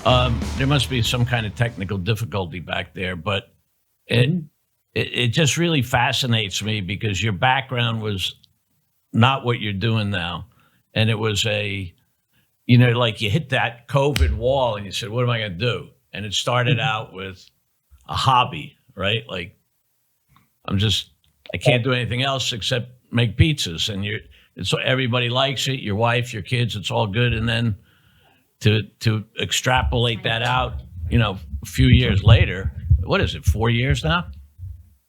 There must be some kind of technical difficulty back there, but it, Mhm. it just really fascinates me because your background was not what you're doing now, and it was like you hit that COVID wall and you said, "What am I going to do?" And it started out with a hobby, right? Like I'm just I can't do anything else except make pizzas, and it's everybody likes it. Your wife, your kids, it's all good, and then to extrapolate that out, a few years later, what is it, 4 years now?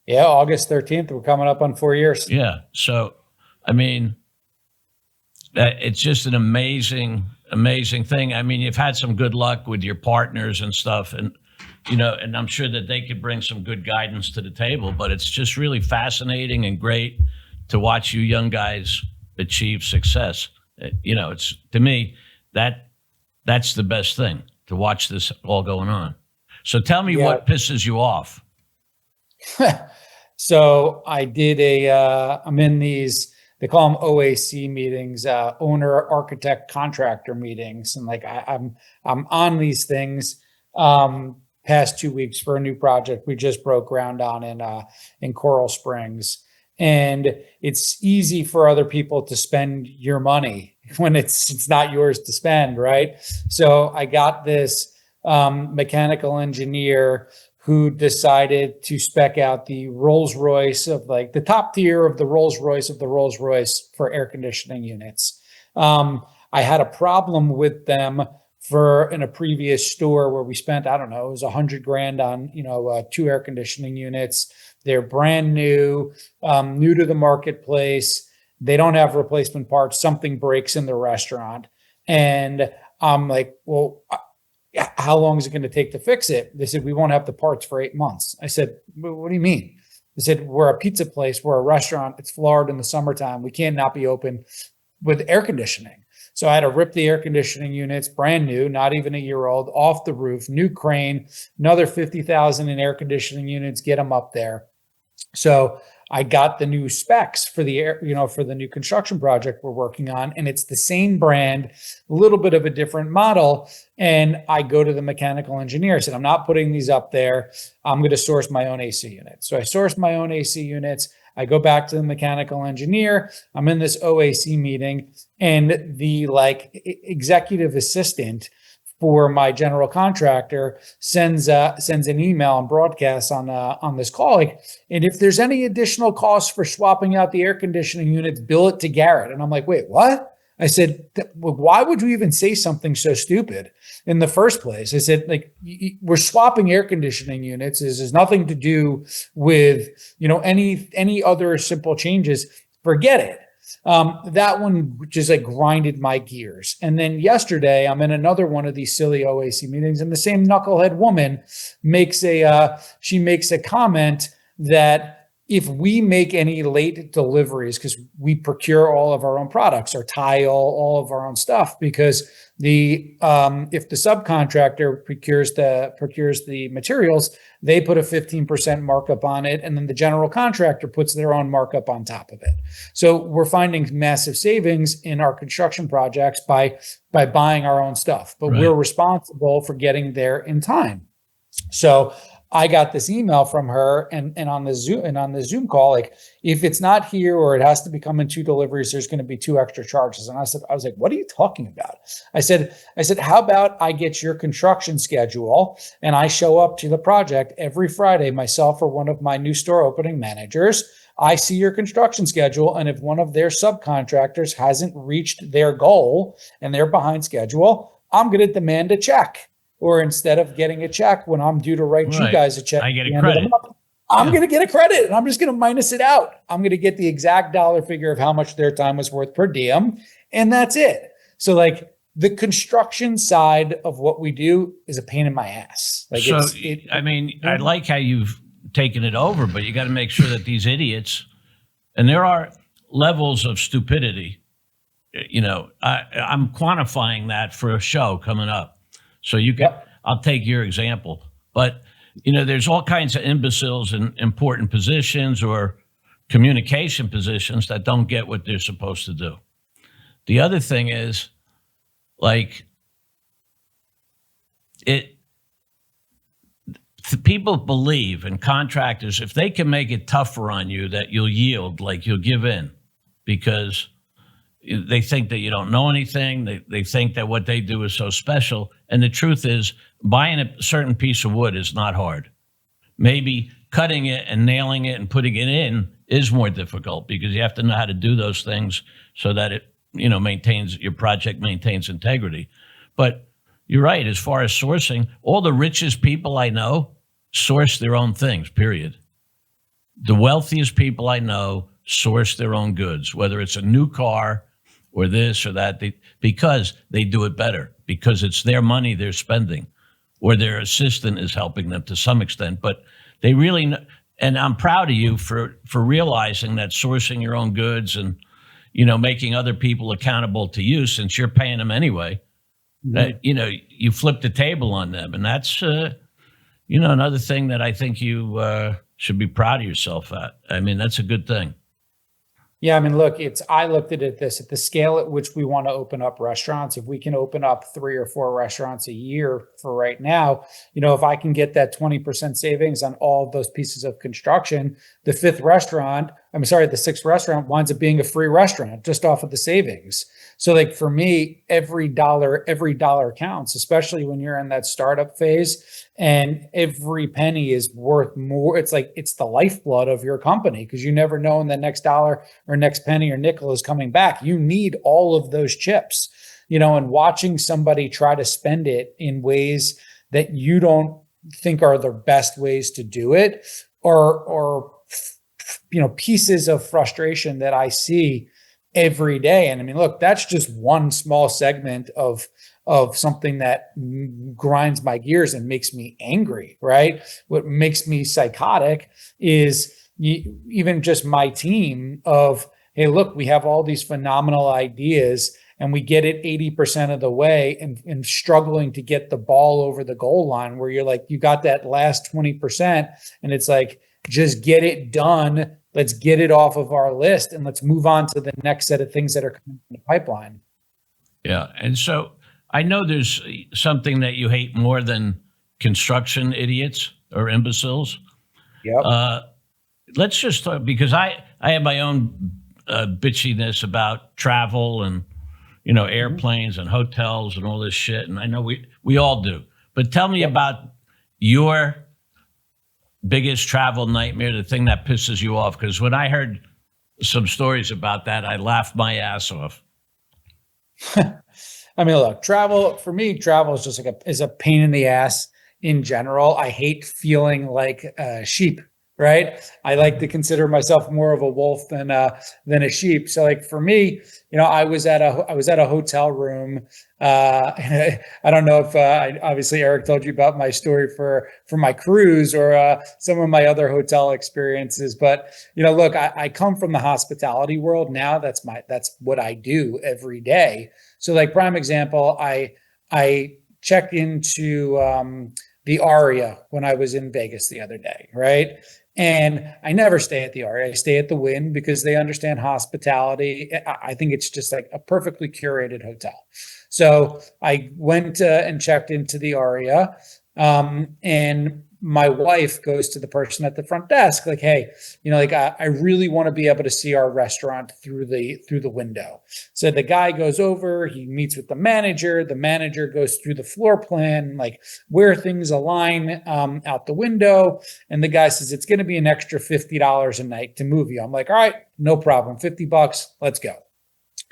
Yeah, August 13th, we're coming up on 4 years. Yeah. So, I mean, it's just an amazing thing. I mean, you've had some good luck with your partners and stuff, and I'm sure that they could bring some good guidance to the table, but it's just really fascinating and great to watch you young guys achieve success. It's to me that's the best thing to watch this all going on. So tell me Yeah. what pisses you off. So I'm in these, they call them OAC meetings, owner, architect, contractor meetings. And like, I'm on these things, past 2 weeks for a new project we just broke ground on in Coral Springs. And it's easy for other people to spend your money when it's not yours to spend, right? So I got this mechanical engineer who decided to spec out the Rolls Royce of like the top tier of the Rolls Royce for air conditioning units. I had a problem with them in a previous store where we spent, I don't know, it was $100,000 on, 2 air conditioning units. They're brand new, new to the marketplace. They don't have replacement parts. Something breaks in the restaurant. And I'm like, well, how long is it going to take to fix it? They said, we won't have the parts for 8 months. I said, what do you mean? They said, we're a pizza place. We're a restaurant. It's Florida in the summertime. We can't not be open with air conditioning. So I had to rip the air conditioning units, brand new, not even a year old, off the roof, new crane, another 50,000 in air conditioning units, get them up there. So I got the new specs for the air, for the new construction project we're working on. And it's the same brand, a little bit of a different model. And I go to the mechanical engineer, I said, I'm not putting these up there. I'm going to source my own AC units. So I sourced my own AC units. I go back to the mechanical engineer. I'm in this OAC meeting, and the executive assistant for my general contractor sends an email and broadcasts on this call, and if there's any additional costs for swapping out the air conditioning units, bill it to Garrett. And I'm like, wait, what? I said, why would you even say something so stupid in the first place? I said, we're swapping air conditioning units. This has nothing to do with, any other simple changes. Forget it. That one just grinded my gears. And then yesterday, I'm in another one of these silly OAC meetings, and the same knucklehead woman makes a comment that if we make any late deliveries, because we procure all of our own products, or tile, all of our own stuff, because if the subcontractor procures the materials, they put a 15% markup on it, and then the general contractor puts their own markup on top of it. So we're finding massive savings in our construction projects by buying our own stuff, but Right. We're responsible for getting there in time. So I got this email from her, and on the Zoom call, if it's not here or it has to be coming 2 deliveries, there's going to be 2 extra charges. And I was like, what are you talking about? I said, how about I get your construction schedule and I show up to the project every Friday, myself or one of my new store opening managers. I see your construction schedule, and if one of their subcontractors hasn't reached their goal and they're behind schedule, I'm going to demand a check. Or instead of getting a check when I'm due to write you guys a check, I get a credit. I'm going to get a credit, and I'm just going to minus it out. I'm going to get the exact dollar figure of how much their time was worth per diem, and that's it. So the construction side of what we do is a pain in my ass. I like how you've taken it over, but you got to make sure that these idiots, and there are levels of stupidity. I'm quantifying that for a show coming up. So I'll take your example, but there's all kinds of imbeciles in important positions or communication positions that don't get what they're supposed to do. The other thing is, it people believe, and contractors, if they can make it tougher on you, that you'll yield, like you'll give in, because they think that you don't know anything. They think that what they do is so special. And the truth is, buying a certain piece of wood is not hard. Maybe cutting it and nailing it and putting it in is more difficult, because you have to know how to do those things so that it, maintains, your project maintains integrity. But you're right, as far as sourcing, all the richest people I know source their own things, period. The wealthiest people I know source their own goods, whether it's a new car or this or that, because they do it better, because it's their money they're spending, or their assistant is helping them to some extent. But they really, and I'm proud of you for realizing that sourcing your own goods and, making other people accountable to you, since you're paying them anyway. That, you flip the table on them. And that's, another thing that I think you should be proud of yourself at. I mean, that's a good thing. Yeah, I mean, look, I looked at this at the scale at which we want to open up restaurants. If we can open up 3 or 4 restaurants a year for right now, if I can get that 20% savings on all of those pieces of construction, the 6th restaurant winds up being a free restaurant just off of the savings. So like for me, every dollar counts, especially when you're in that startup phase, and every penny is worth more. It's like, it's the lifeblood of your company, because you never know when the next dollar or next penny or nickel is coming back. You need all of those chips, and watching somebody try to spend it in ways that you don't think are the best ways to do it, or pieces of frustration that I see every day. And I mean, look, that's just one small segment of something that grinds my gears and makes me angry, right? What makes me psychotic is even just my team of, hey, look, we have all these phenomenal ideas and we get it 80% of the way and struggling to get the ball over the goal line, where you're like, you got that last 20%. And it's like, just get it done. Let's get it off of our list and let's move on to the next set of things that are coming in the pipeline. Yeah. And so I know there's something that you hate more than construction idiots or imbeciles. Yep. Let's just talk, because I have my own bitchiness about travel and, airplanes and hotels and all this shit. And I know we all do. But tell me about your biggest travel nightmare, the thing that pisses you off. Because when I heard some stories about that, I laughed my ass off. I mean, look, travel is just is a pain in the ass in general. I hate feeling like a sheep, right? I like to consider myself more of a wolf than a sheep. So like for me, I was at a hotel room. I don't know if obviously Eric told you about my story for my cruise or some of my other hotel experiences, but look, I come from the hospitality world now. That's what I do every day. So like prime example, I checked into the Aria when I was in Vegas the other day, right? And I never stay at the Aria. I stay at the Wynn because they understand hospitality. I think it's just like a perfectly curated hotel. So I went and checked into the Aria, and my wife goes to the person at the front desk, like, hey, I really want to be able to see our restaurant through the window. So the guy goes over, he meets with the manager goes through the floor plan, like where things align out the window. And the guy says, it's going to be an extra $50 a night to move you. I'm like, all right, no problem. $50, let's go.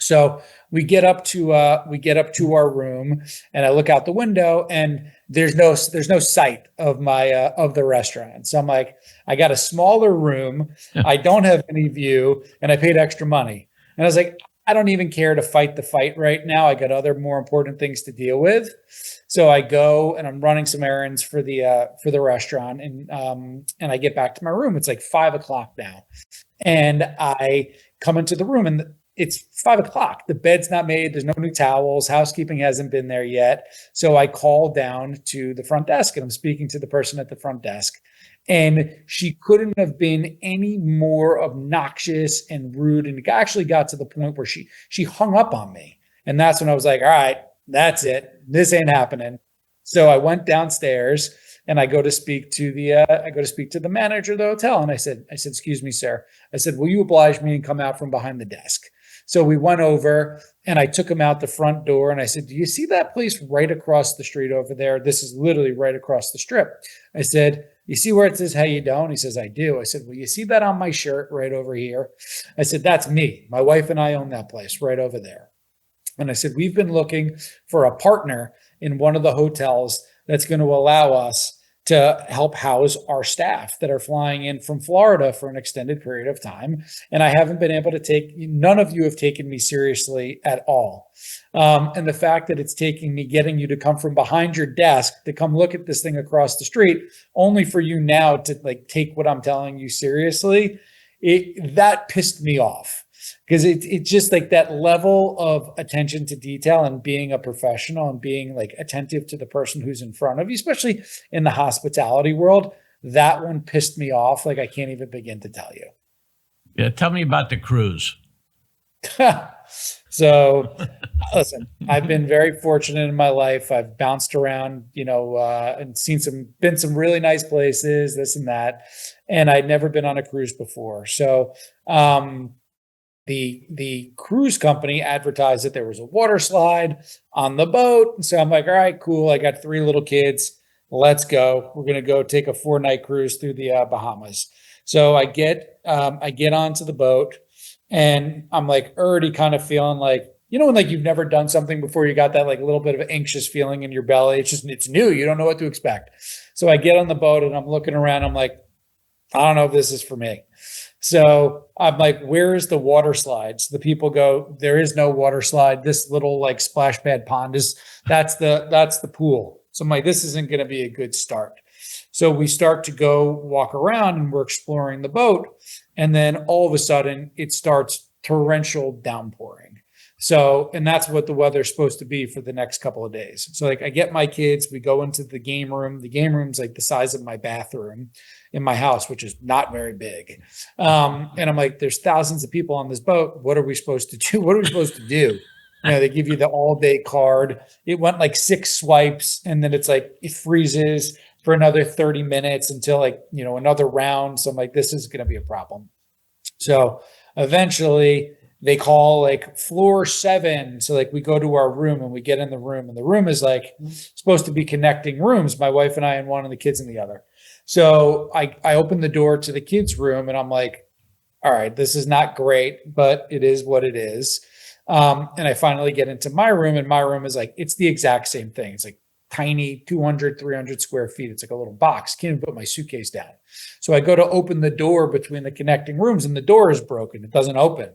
So we get up to our room, and I look out the window, and there's no sight of of the restaurant. So I'm like, I got a smaller room, I don't have any view, and I paid extra money. And I was like, I don't even care to fight the fight right now. I got other more important things to deal with. So I go and I'm running some errands for the restaurant, and I get back to my room. It's like 5:00 now, and I come into the room, and it's 5:00. The bed's not made. There's no new towels. Housekeeping hasn't been there yet. So I call down to the front desk, and I'm speaking to the person at the front desk. And she couldn't have been any more obnoxious and rude. And it actually got to the point where she hung up on me. And that's when I was like, all right, that's it. This ain't happening. So I went downstairs and I go to speak to the manager of the hotel. And I said, excuse me, sir. I said, will you oblige me and come out from behind the desk? So we went over and I took him out the front door and I said, do you see that place right across the street over there? This is literally right across the strip. I said, you see where it says, how you doing? He says, I do. I said, well, you see that on my shirt right over here? I said, that's me. My wife and I own that place right over there. And I said, we've been looking for a partner in one of the hotels that's going to allow us to help house our staff that are flying in from Florida for an extended period of time. And I haven't been able to none of you have taken me seriously at all. And the fact that it's taking me getting you to come from behind your desk to come look at this thing across the street, only for you now to like take what I'm telling you seriously, that pissed me off. Because it's just like that level of attention to detail and being a professional and being like attentive to the person who's in front of you, especially in the hospitality world. That one pissed me off. Like I can't even begin to tell you. Yeah. Tell me about the cruise. So listen, I've been very fortunate in my life. I've bounced around, and been some really nice places, this and that. And I'd never been on a cruise before. So, the cruise company advertised that there was a water slide on the boat. So I'm like, all right, cool. I got 3 little kids. Let's go. We're going to go take a 4-night cruise through the Bahamas. So I get onto the boat and I'm like already kind of feeling like, when like you've never done something before, you got that like little bit of an anxious feeling in your belly. It's new. You don't know what to expect. So I get on the boat and I'm looking around. I'm like, I don't know if this is for me. So I'm like, where is the water slides? The people go, there is no water slide. This little like splash pad pond that's the pool. So I'm like, this isn't going to be a good start. So we start to go walk around and we're exploring the boat. And then all of a sudden it starts torrential downpouring. So, and that's what the weather's supposed to be for the next couple of days. So like I get my kids, we go into the game room. The game room's like the size of my bathroom in my house, which is not very big. And I'm like, there's thousands of people on this boat. What are we supposed to do? What are we supposed to do? They give you the all day card. It went like 6 swipes and then it's like, it freezes for another 30 minutes until like, another round. So I'm like, this is going to be a problem. So eventually they call like floor 7. So like we go to our room and we get in the room and the room is like supposed to be connecting rooms. My wife and I in one and the kids in the other. So I open the door to the kids' room and I'm like, all right, this is not great, but it is what it is. And I finally get into my room and my room is like, it's the exact same thing. It's like tiny 200, 300 square feet. It's like a little box. Can't even put my suitcase down. So I go to open the door between the connecting rooms and the door is broken. It doesn't open.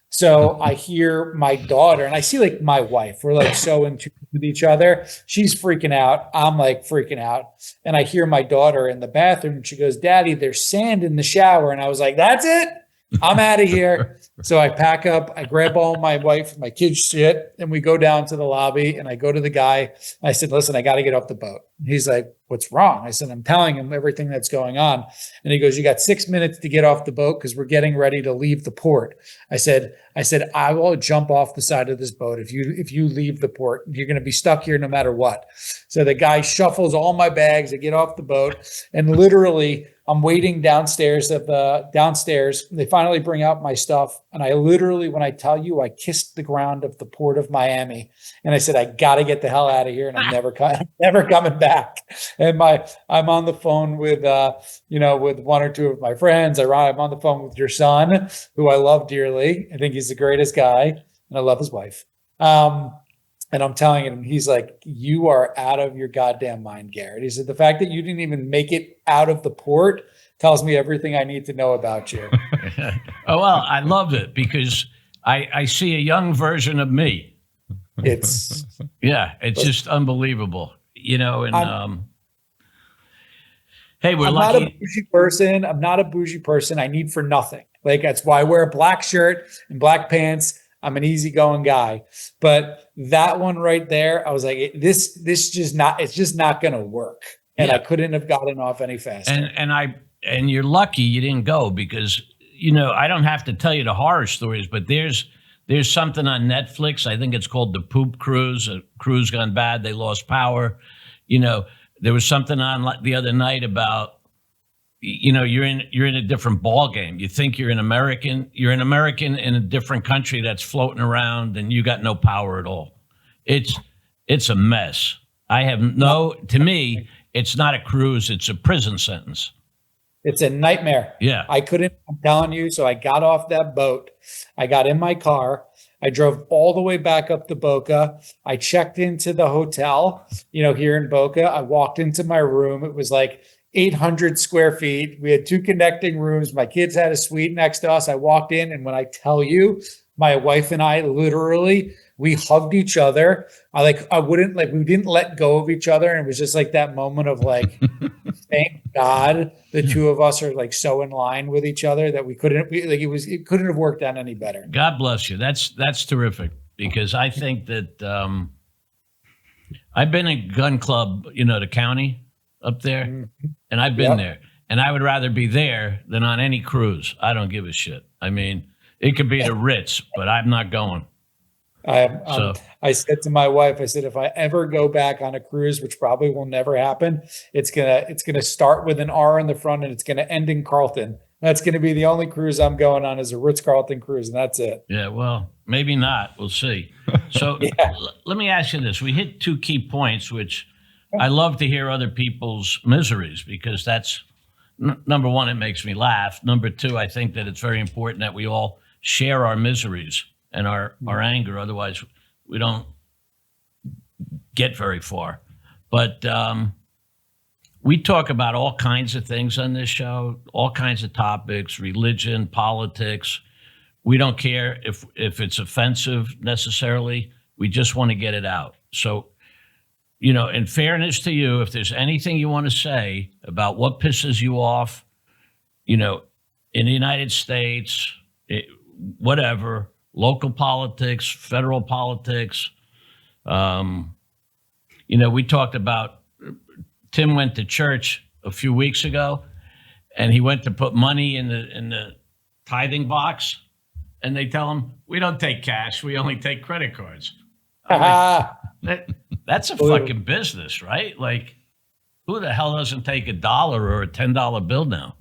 So I hear my daughter and I see like my wife, we're like so in tune with each other. She's freaking out. I'm like freaking out. And I hear my daughter in the bathroom and she goes, Daddy, there's sand in the shower. And I was like, that's it. I'm out of here. So I pack up, I grab all my wife, my kids' shit, and we go down to the lobby and I go to the guy. I said, listen, I got to get off the boat. He's like, what's wrong? I said, I'm telling him everything that's going on. And he goes, you got 6 minutes to get off the boat because we're getting ready to leave the port. I said, I will jump off the side of this boat. If you leave the port, you're going to be stuck here no matter what. So the guy shuffles all my bags. I get off the boat and literally I'm waiting downstairs. They finally bring out my stuff. And I literally, when I tell you, I kissed the ground of the port of Miami. And I said, I got to get the hell out of here. And I'm never coming back. And I'm on the phone with, with 1 or 2 of my friends. I'm on the phone with your son, who I love dearly. I think he's the greatest guy and I love his wife. And I'm telling him, he's like, you are out of your goddamn mind, Garrett. He said, the fact that you didn't even make it out of the port tells me everything I need to know about you. Oh, well, I love it because I see a young version of me. It's just unbelievable, and hey, we're I'm lucky. not a bougie person. I'm not a bougie person. I need for nothing. Like, that's why I wear a black shirt and black pants. I'm an easygoing guy, but that one right there, I was like, it's just not going to work. And I couldn't have gotten off any faster. And you're lucky you didn't go because, I don't have to tell you the horror stories, but there's something on Netflix. I think it's called The Poop Cruise. A cruise gone bad. They lost power. You know, there was something on the other night about, you're in a different ball game. You think you're an American in a different country that's floating around, and you got no power at all. It's a mess. To me, it's not a cruise, it's a prison sentence. It's a nightmare. Yeah. I'm telling you. So I got off that boat. I got in my car. I drove all the way back up to Boca. I checked into the hotel, here in Boca. I walked into my room. It was like 800 square feet. We had 2 connecting rooms. My kids had a suite next to us. I walked in, and when I tell you, my wife and I literally, we hugged each other. We didn't let go of each other. And it was just like that moment of like, thank God the two of us are like so in line with each other that it couldn't have worked out any better. God bless you. That's terrific, because I think that I've been in gun club, the county up there, and I've been there, and I would rather be there than on any cruise. I don't give a shit. I mean, it could be the Ritz, but I'm not going. I said to my wife, I said, if I ever go back on a cruise, which probably will never happen, it's gonna start with an R in the front and it's gonna end in Carlton. That's gonna be the only cruise I'm going on, is a Ritz-Carlton cruise, and that's it. Yeah, well, maybe not. We'll see. So let me ask you this: we hit 2 key points, which I love to hear other people's miseries, because that's number one, it makes me laugh. Number 2, I think that it's very important that we all share our miseries and our anger. Otherwise, we don't get very far. But we talk about all kinds of things on this show, all kinds of topics, religion, politics. We don't care if it's offensive necessarily. We just want to get it out. So, in fairness to you, if there's anything you want to say about what pisses you off, in the United States, whatever, local politics, federal politics. We talked about, Tim went to church a few weeks ago, and he went to put money in the tithing box, and they tell him, we don't take cash, we only take credit cards. That's a fucking business, right? Like, who the hell doesn't take $1 or a $10 bill now?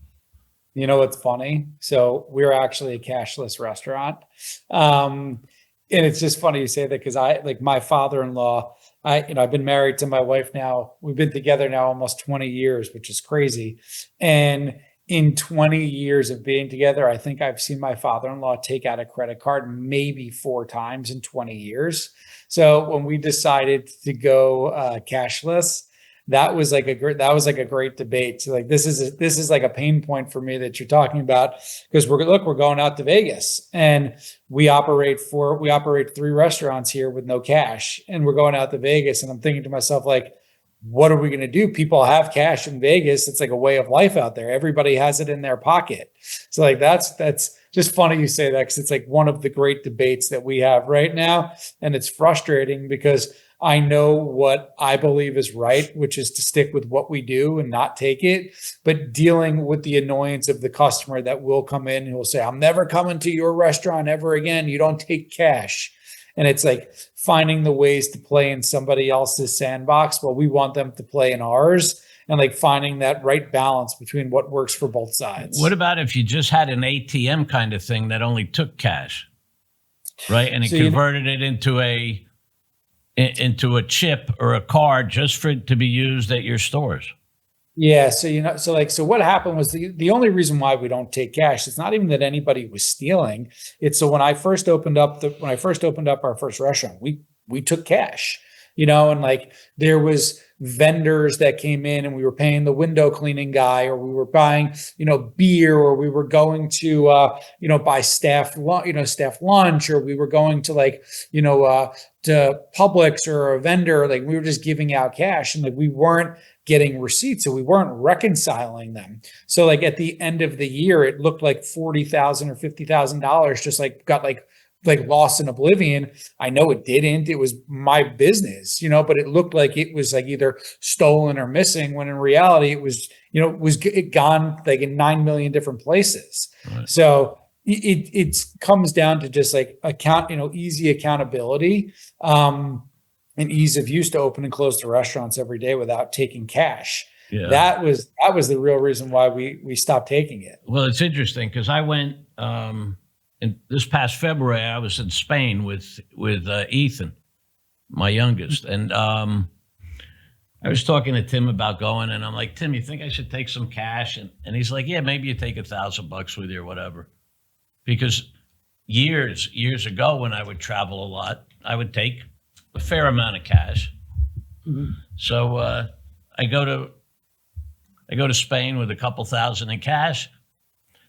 You know what's funny? So we're actually a cashless restaurant. And it's just funny you say that, because my father-in-law, I've been married to my wife now. We've been together now almost 20 years, which is crazy. And in 20 years of being together, I think I've seen my father-in-law take out a credit card maybe 4 times in 20 years. So when we decided to go cashless, that was like a great debate. So like, this is like a pain point for me that you're talking about, because we're going out to Vegas, and we operate 3 restaurants here with no cash, and we're going out to Vegas, and I'm thinking to myself, like, what are we going to do? People have cash in Vegas. It's like a way of life out there. Everybody has it in their pocket. So like, that's just funny you say that, because it's like one of the great debates that we have right now. And it's frustrating, because I know what I believe is right, which is to stick with what we do and not take it, but dealing with the annoyance of the customer that will come in and will say, I'm never coming to your restaurant ever again. You don't take cash. And it's like finding the ways to play in somebody else's sandbox while we want them to play in ours, and like finding that right balance between what works for both sides. What about if you just had an ATM kind of thing that only took cash, right? And it converted it into a chip or a card just for it to be used at your stores? Yeah. So what happened was the only reason why we don't take cash, it's not even that anybody was stealing. It's so when I first opened up our first restaurant, we took cash, and like there was vendors that came in, and we were paying the window cleaning guy, or we were buying, beer, or we were going to, buy staff lunch, or we were going to to Publix or a vendor. Like, we were just giving out cash, and like we weren't getting receipts, so we weren't reconciling them. So like at the end of the year, it looked like $40,000 or $50,000 just like got like lost in oblivion. I know it didn't. It was my business, but it looked like it was like either stolen or missing, when in reality it was, it gone like in 9 million different places. Right. So it comes down to just like easy accountability. and ease of use to open and close the restaurants every day without taking cash. Yeah. That was the real reason why we stopped taking it. Well, it's interesting because I went in this past February. I was in Spain with Ethan, my youngest, and I was talking to Tim about going, and I'm like, Tim, you think I should take some cash? And he's like, yeah, maybe you take $1,000 with you or whatever. Because years ago, when I would travel a lot, I would take a fair amount of cash. Mm-hmm. So I go to Spain with a couple thousand in cash.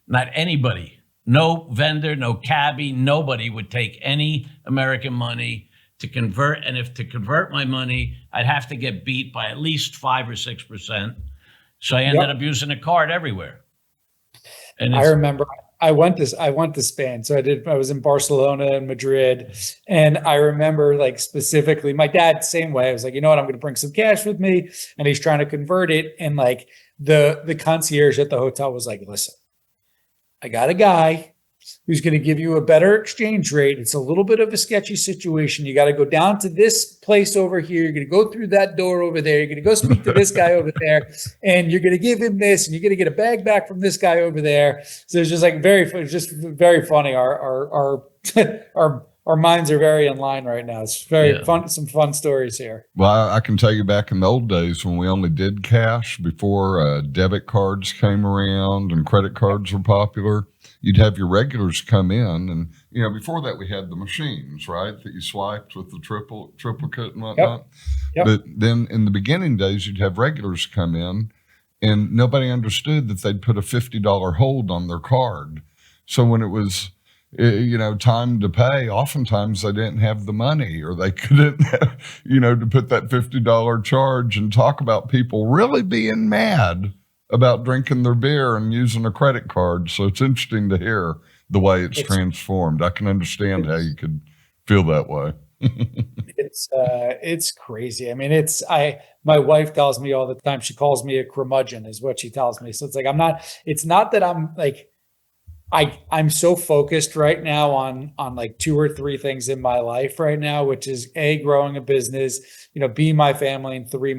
Not anybody, no vendor, no cabbie, nobody would take any American money to convert. And if to convert my money, I'd have to get beat by at least 5 or 6%. So I ended up using a card everywhere. And I remember I went to Spain. So I was in Barcelona and Madrid. And I remember like specifically my dad, same way. I was like, you know what, I'm going to bring some cash with me. And he's trying to convert it. And like the concierge at the hotel was like, listen, I got a guy who's going to give you a better exchange rate. It's a little bit of a sketchy situation. You got to go down to this place over here. You're going to go through that door over there. You're going to go speak to this guy over there, and you're going to give him this, and you're going to get a bag back from this guy over there. So it's just like just very funny. Our minds are very in line right now. It's very fun. Some fun stories here. Well, I can tell you back in the old days when we only did cash before debit cards came around and credit cards were popular, you'd have your regulars come in. And, you know, before that we had the machines, right, that you swiped with the triplicate and whatnot. Yep. But then in the beginning days, you'd have regulars come in and nobody understood that they'd put a $50 hold on their card. So when it was, you know, time to pay, oftentimes they didn't have the money or they couldn't, you know, to put that $50 charge, and talk about people really being mad about drinking their beer and using a credit card. So it's interesting to hear the way it's transformed. I can understand how you could feel that way. It's crazy. I mean, my wife tells me all the time, she calls me a curmudgeon is what she tells me. So it's like, it's not that I'm like, I'm so focused right now on like 2 or 3 things in my life right now, which is A, growing a business, you know, B, my family, and 3,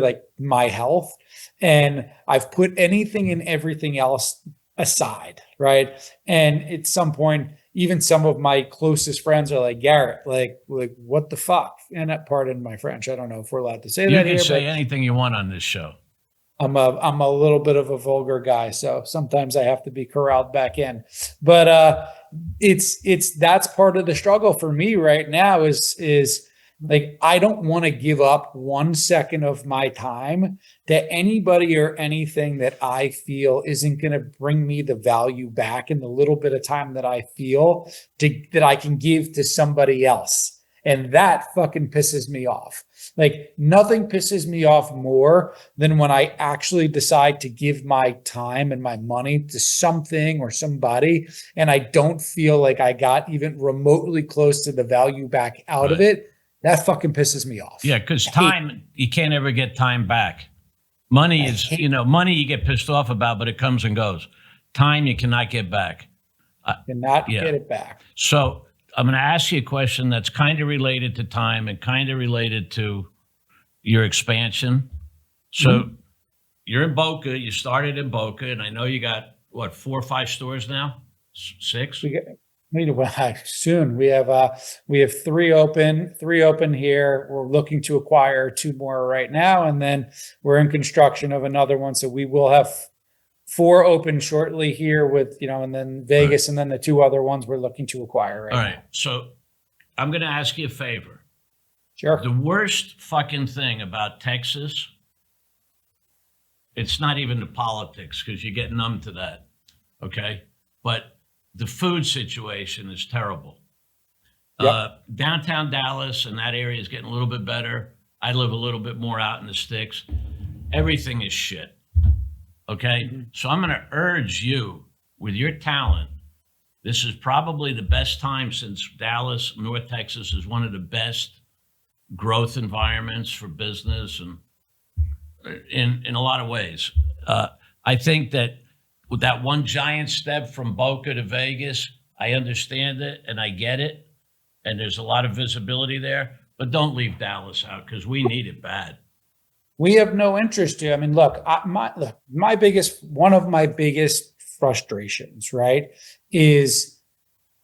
like my health. And I've put anything and everything else aside. Right. And at some point, even some of my closest friends are like, Garrett, like what the fuck? And pardon my French. I don't know if we're allowed to say that here. You can say anything you want on this show. I'm a little bit of a vulgar guy, so sometimes I have to be corralled back in. But that's part of the struggle for me right now is like, I don't want to give up 1 second of my time to anybody or anything that I feel isn't going to bring me the value back in the little bit of time that I feel that I can give to somebody else. And that fucking pisses me off. Like, nothing pisses me off more than when I actually decide to give my time and my money to something or somebody, and I don't feel like I got even remotely close to the value back out of it. That fucking pisses me off. Yeah, because time, you can't ever get time back. Money is, money you get pissed off about, but it comes and goes. Time you cannot get back. Cannot get it back. So I'm going to ask you a question that's kind of related to time and kind of related to your expansion. So you're in Boca. You started in Boca, and I know you got, 4 or 5 stores now? 6? Soon. We have 3 open here. We're looking to acquire 2 more right now, and then we're in construction of another one. So we will have 4 open shortly here with, and then Vegas, and then the 2 other ones we're looking to acquire right now. All right. So I'm going to ask you a favor. Sure. The worst fucking thing about Texas, it's not even the politics, because you get numb to that. Okay. But the food situation is terrible. Yep. Downtown Dallas and that area is getting a little bit better. I live a little bit more out in the sticks. Everything is shit. Okay. So I'm going to urge you, with your talent, this is probably the best time since Dallas, North Texas is one of the best growth environments for business, and in a lot of ways. I think that with that one giant step from Boca to Vegas, I understand it and I get it. And there's a lot of visibility there. but don't leave Dallas out because we need it bad. We have no interest to. I mean, look, one of my biggest frustrations, right, is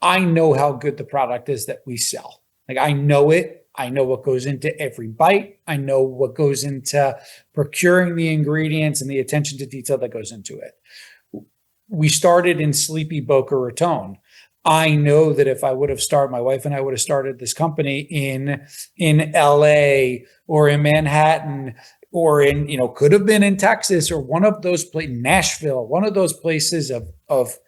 I know how good the product is that we sell. Like, I know it. I know what goes into every bite. I know what goes into procuring the ingredients and the attention to detail that goes into it. We started in sleepy Boca Raton. I know that if I would have started, my wife and I would have started this company in LA or in Manhattan or in, could have been in Texas or one of those places, Nashville, one of those places of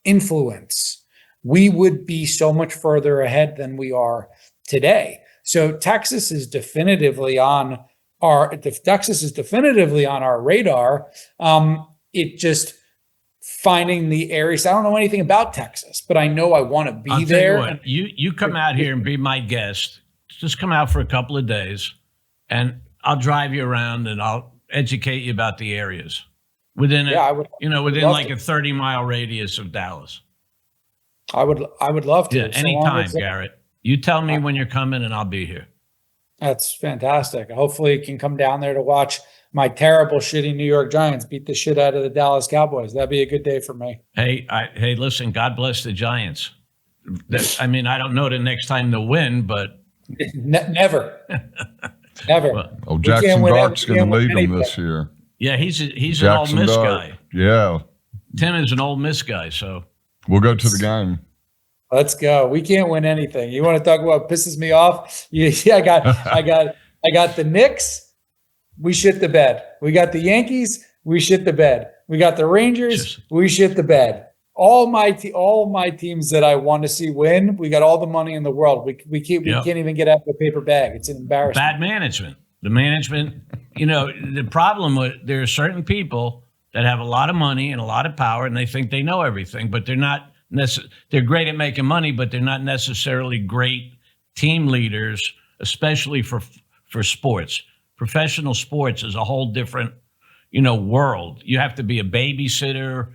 influence, we would be so much further ahead than we are today. So Texas is definitively on our radar. It just finding the areas. I don't know anything about Texas, but I know I want to be there. You come out here and be my guest. Just come out for a couple of days, and I'll drive you around and I'll educate you about the areas within like a 30-mile radius of Dallas. I would love to. Yeah, anytime, Garrett. You tell me when you're coming and I'll be here. That's fantastic. Hopefully you can come down there to watch my terrible, shitty New York Giants beat the shit out of the Dallas Cowboys. That'd be a good day for me. Hey, listen, God bless the Giants. I don't know the next time they'll win, but never. Never. Well, Jackson Dark's going to lead them this year. Yeah, he's an Ole Miss guy. Yeah. Tim is an Ole Miss guy, so we'll go to the game. Let's go. We can't win anything. You want to talk about what pisses me off? Yeah, I got the Knicks. We shit the bed. We got the Yankees. We shit the bed. We got the Rangers. We shit the bed. All my teams that I want to see win. We got all the money in the world. We can't even get out of the paper bag. It's an embarrassment. Bad management. The management. The problem with there are certain people that have a lot of money and a lot of power, and they think they know everything, but they're not. They're great at making money, but they're not necessarily great team leaders, especially for sports. Professional sports is a whole different, world. You have to be a babysitter,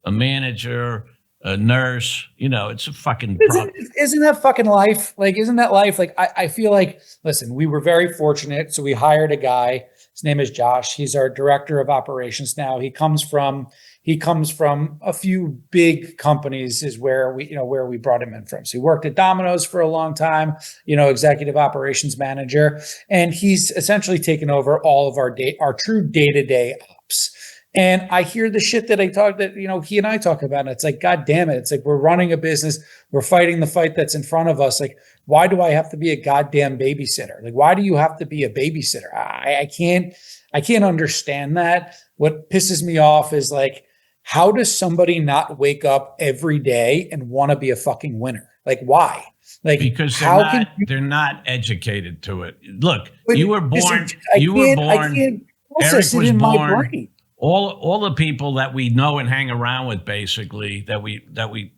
a manager, a nurse. It's a fucking problem. Isn't that fucking life? Like, isn't that life? Like, I feel like, listen, we were very fortunate. So we hired a guy. His name is Josh. He's our director of operations now. He comes from a few big companies is where we brought him in from. So he worked at Domino's for a long time, executive operations manager, and he's essentially taken over all of our true day-to-day ops. And I hear the shit that he and I talk about, and it's like, God damn it. It's like, we're running a business. We're fighting the fight that's in front of us. Like, why do I have to be a goddamn babysitter? Like, why do you have to be a babysitter? I can't understand that. What pisses me off is like, how does somebody not wake up every day and want to be a fucking winner? Like, why? Like, because they're not educated to it. Look, you were born. I can't process it in my brain. All the people that we know and hang around with, basically, that we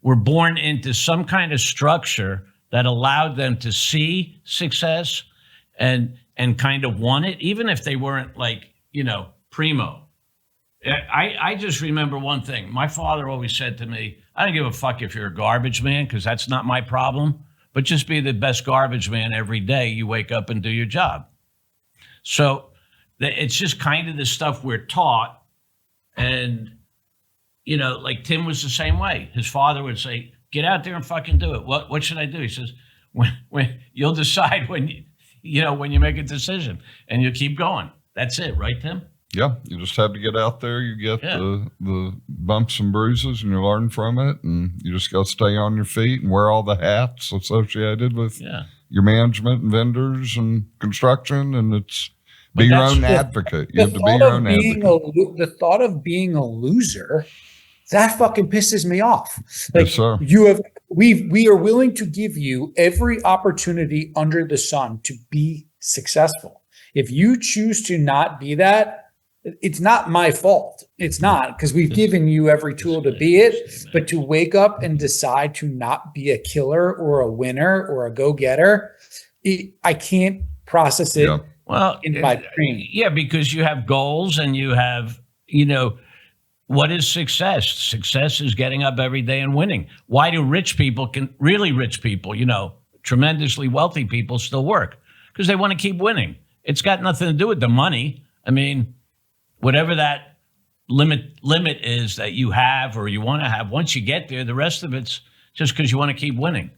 were born into some kind of structure that allowed them to see success and kind of want it, even if they weren't primo. I just remember one thing. My father always said to me, I don't give a fuck if you're a garbage man, because that's not my problem, but just be the best garbage man every day you wake up and do your job. So it's just kind of the stuff we're taught. And, like Tim was the same way. His father would say, get out there and fucking do it. What should I do? He says, when you'll decide when you make a decision, and you keep going. That's it, right, Tim? Yeah, you just have to get out there. You get the bumps and bruises, and you learn from it, and you just got to stay on your feet and wear all the hats associated with your management and vendors and construction, and it's be your own advocate. You have to be your own advocate. The thought of being a loser, that fucking pisses me off. Like, yes, sir. We are willing to give you every opportunity under the sun to be successful. If you choose to not be that, it's not my fault. It's not, because we've given you every tool to be it, but to wake up and decide to not be a killer or a winner or a go-getter, I can't process it in my brain. Yeah, because you have goals and you have, what is success? Success is getting up every day and winning. Why do rich people, tremendously wealthy people still work because they want to keep winning. It's got nothing to do with the money. I mean, whatever that limit is that you have or you want to have, once you get there, the rest of it's just because you want to keep winning.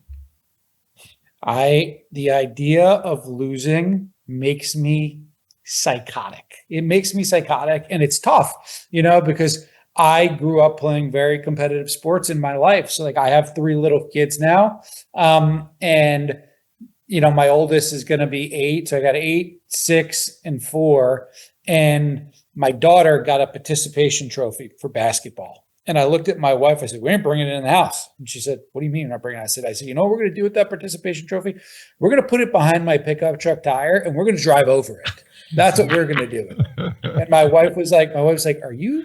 The idea of losing makes me psychotic. It makes me psychotic, and it's tough, because I grew up playing very competitive sports in my life. So like I have 3 little kids now. And my oldest is going to be 8. So I got 8, 6, and 4. And my daughter got a participation trophy for basketball. And I looked at my wife. I said, we ain't bringing it in the house. And she said, what do you mean you're not bringing it? I said, you know what we're going to do with that participation trophy? We're going to put it behind my pickup truck tire and we're going to drive over it. That's what we're going to do. And my wife was like, are you,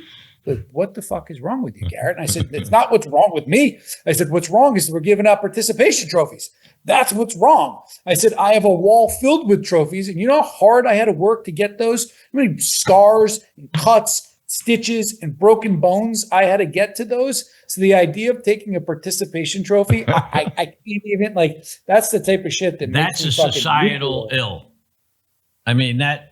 what the fuck is wrong with you, Garrett? And I said, it's not what's wrong with me. I said, what's wrong is we're giving out participation trophies. That's what's wrong. I said, I have a wall filled with trophies. And you know how hard I had to work to get those? How many scars and cuts, stitches, and broken bones I had to get to those? So the idea of taking a participation trophy, I can't even, that's the type of shit that that's makes a societal ill. I mean, that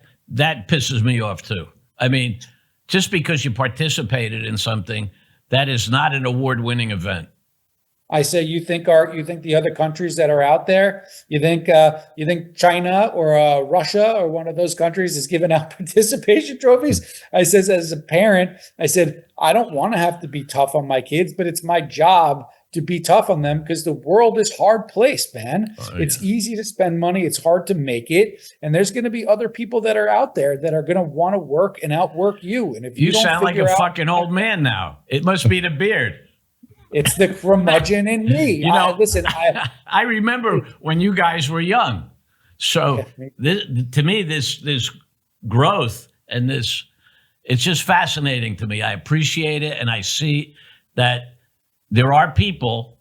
pisses me off too. I mean, just because you participated in something, that is not an award-winning event. I say, you think the other countries that are out there, you think China or Russia or one of those countries is giving out participation trophies? I says, as a parent, I said, I don't want to have to be tough on my kids, but it's my job to be tough on them because the world is hard place, man. It's easy to spend money. It's hard to make it. And there's going to be other people that are out there that are going to want to work and outwork you. And if you don't sound like a fucking old man now, it must be the beard. It's the curmudgeon in me. Listen, I remember when you guys were young. So to me, this growth and this, it's just fascinating to me. I appreciate it. And I see that there are people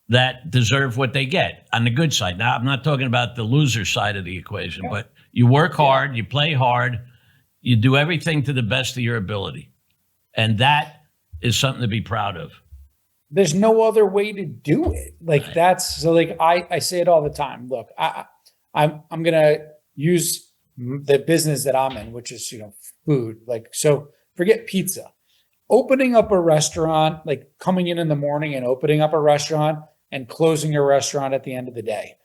that deserve what they get on the good side. Now, I'm not talking about the loser side of the equation, but you work hard, you play hard, you do everything to the best of your ability. And that is something to be proud of. There's no other way to do it. I say it all the time. Look, I'm going to use the business that I'm in, which is, food. So forget pizza. Opening up a restaurant, coming in the morning and opening up a restaurant and closing a restaurant at the end of the day.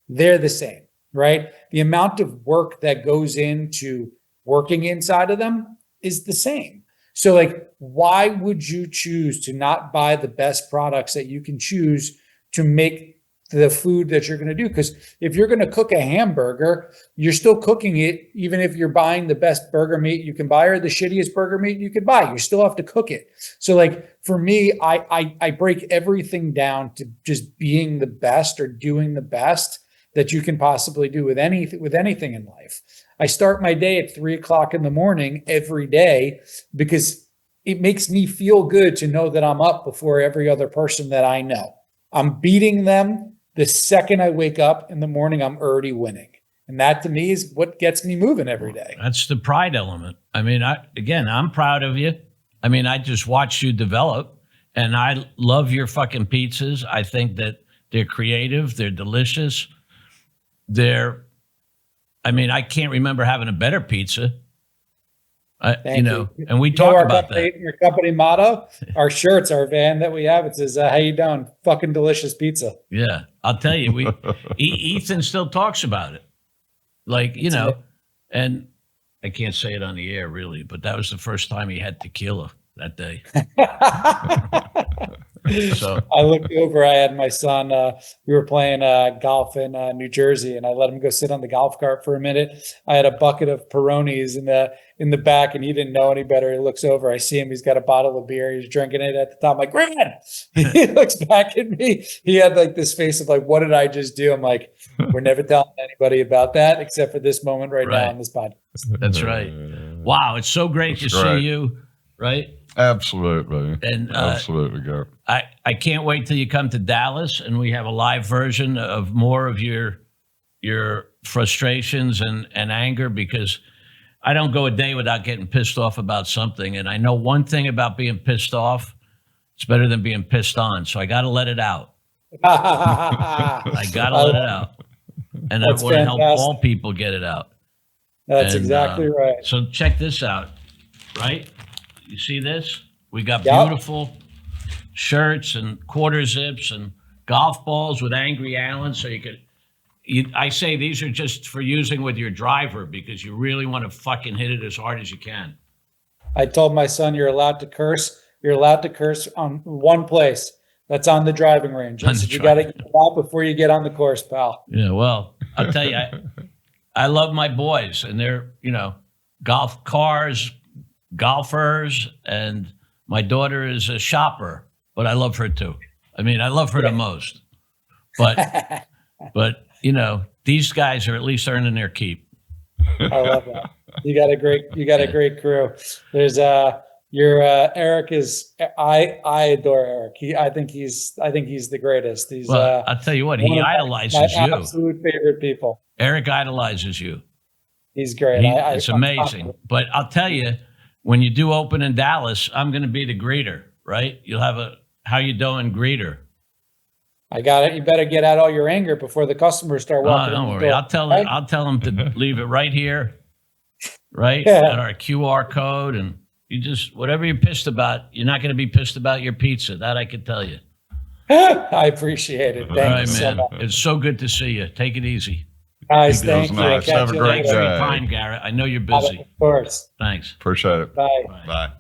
They're the same, right? The amount of work that goes into working inside of them is the same. So why would you choose to not buy the best products that you can choose to make the food that you're going to do? Because if you're going to cook a hamburger, you're still cooking it, even if you're buying the best burger meat you can buy or the shittiest burger meat you could buy, you still have to cook it. So for me, I break everything down to just being the best or doing the best that you can possibly do with anything in life. I start my day at 3:00 in the morning every day because it makes me feel good to know that I'm up before every other person that I know. I'm beating them the second I wake up in the morning. I'm already winning. And that to me is what gets me moving every day. That's the pride element. I mean, I'm proud of you. I mean, I just watched you develop and I love your fucking pizzas. I think that they're creative. They're delicious. I can't remember having a better pizza. Thank you. And we talk about that. Your company motto, our shirts, our van that we have, it says, how you doing? Fucking delicious pizza. Yeah. I'll tell you, Ethan still talks about it. And I can't say it on the air really, but that was the first time he had tequila that day. So I looked over, I had my son, we were playing golf in New Jersey and I let him go sit on the golf cart for a minute. I had a bucket of Peronis in the back and he didn't know any better. He looks over, I see him, he's got a bottle of beer, he's drinking it at the top. I'm like, Grant! He looks back at me. He had this face of what did I just do? I'm like, we're never telling anybody about that except for this moment right now on this podcast. That's right. Wow, it's so great to see you, right? Absolutely. And absolutely, Garrett. I can't wait till you come to Dallas and we have a live version of more of your frustrations and anger, because I don't go a day without getting pissed off about something. And I know one thing about being pissed off, it's better than being pissed on. So I got to let it out. I gotta let it out, and I That's want to help all fantastic. people get it out. That's And, exactly right. So check this out, right? You see this? We got Yep. beautiful shirts and quarter zips and golf balls with angry Allen. So I say these are just for using with your driver because you really want to fucking hit it as hard as you can. I told my son, you're allowed to curse. You're allowed to curse on one place. That's on the driving range. I On the said, you got to driving get it out before you get on the course, pal. Yeah, well, I'll tell you, I love my boys and they're, golf cars, golfers, and my daughter is a shopper, but I love her too. I mean, I love her the most. But these guys are at least earning their keep. I love that. You got a great crew. There's Eric is I adore Eric. I think he's the greatest. He's Well, I'll tell you what, he one of my idolizes you. absolute favorite people. Eric idolizes you. He's great. It's amazing. But I'll tell you, when you do open in Dallas, I'm going to be the greeter, right? You'll have a how you doing greeter. I got it. You better get out all your anger before the customers start walking. Don't in the worry. door. I'll tell them to leave it right here, right? Yeah. At our QR code. And you just, whatever you're pissed about, you're not going to be pissed about your pizza. That I can tell you. I appreciate it. All Thank right, you so man. much. It's so good to see you. Take it easy. Guys, He goes thank you. nice. Catch Have a you great Thanks for later. day. your time, Garrett. I know you're Of busy. course. Thanks. Appreciate it. Bye. Bye. Bye.